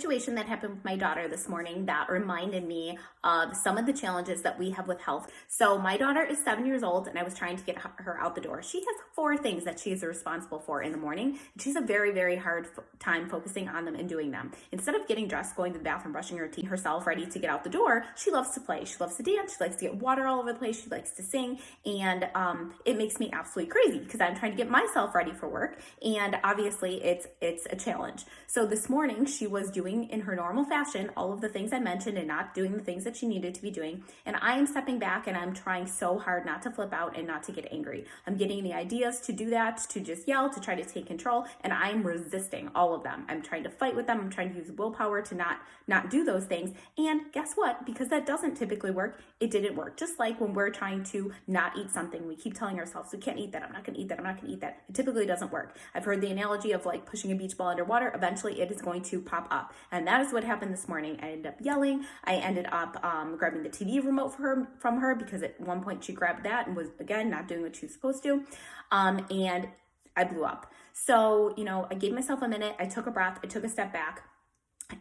situation that happened with my daughter this morning that reminded me of some of the challenges that we have with health. So my daughter is 7 years old, and I was trying to get her out the door. She has 4 things that she is responsible for in the morning, and she's a very, very hard time focusing on them and doing them. Instead of getting dressed, going to the bathroom, brushing her teeth herself, ready to get out the door, she loves to play. She loves to dance. She likes to get water all over the place. She likes to sing, and it makes me absolutely crazy because I'm trying to get myself ready for work, and obviously it's a challenge. So this morning she was doing in her normal fashion all of the things I mentioned and not doing the things that she needed to be doing, and I am stepping back and I'm trying so hard not to flip out and not to get angry. I'm getting the ideas to do that, to just yell, to try to take control, and I'm resisting all of them. I'm trying to fight with them. I'm trying to use willpower to not do those things, and guess what? Because that doesn't typically work, it didn't work. Just like when we're trying to not eat something, we keep telling ourselves we can't eat that, I'm not gonna eat that, I'm not gonna eat that. It typically doesn't work. I've heard the analogy of like pushing a beach ball underwater. Eventually it is going to pop up, and that is what happened this morning. I ended up yelling. I ended up grabbing the TV remote from her because at one point she grabbed that and was again not doing what she was supposed to, and I blew up. So I gave myself a minute. I took a breath. I took a step back.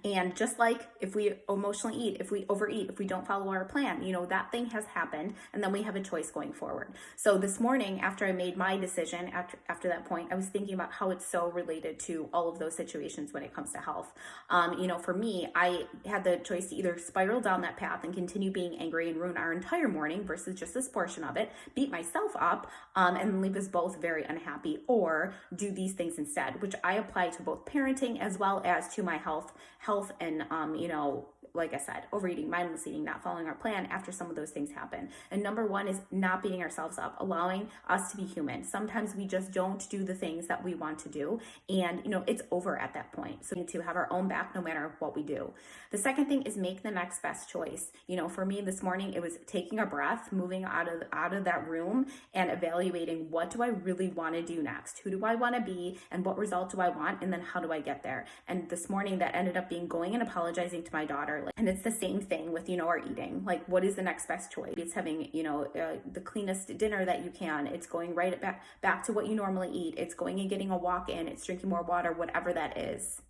And just like if we emotionally eat, if we overeat, if we don't follow our plan, that thing has happened, and then we have a choice going forward. So this morning, after I made my decision, after that point, I was thinking about how it's so related to all of those situations when it comes to health. For me, I had the choice to either spiral down that path and continue being angry and ruin our entire morning versus just this portion of it, beat myself up, and leave us both very unhappy, or do these things instead, which I apply to both parenting as well as to my health and like I said, overeating, mindless eating, not following our plan after some of those things happen. And number one is not beating ourselves up, allowing us to be human. Sometimes we just don't do the things that we want to do, and it's over at that point. So we need to have our own back no matter what we do. The second thing is make the next best choice. For me this morning, it was taking a breath, moving out of that room, and evaluating, what do I really want to do next? Who do I want to be, and what result do I want, and then how do I get there? And this morning that ended up being going and apologizing to my daughter. And it's the same thing with our eating. Like, what is the next best choice? It's having the cleanest dinner that you can. It's going right back to what you normally eat. It's going and getting a walk in. It's drinking more water, whatever that is.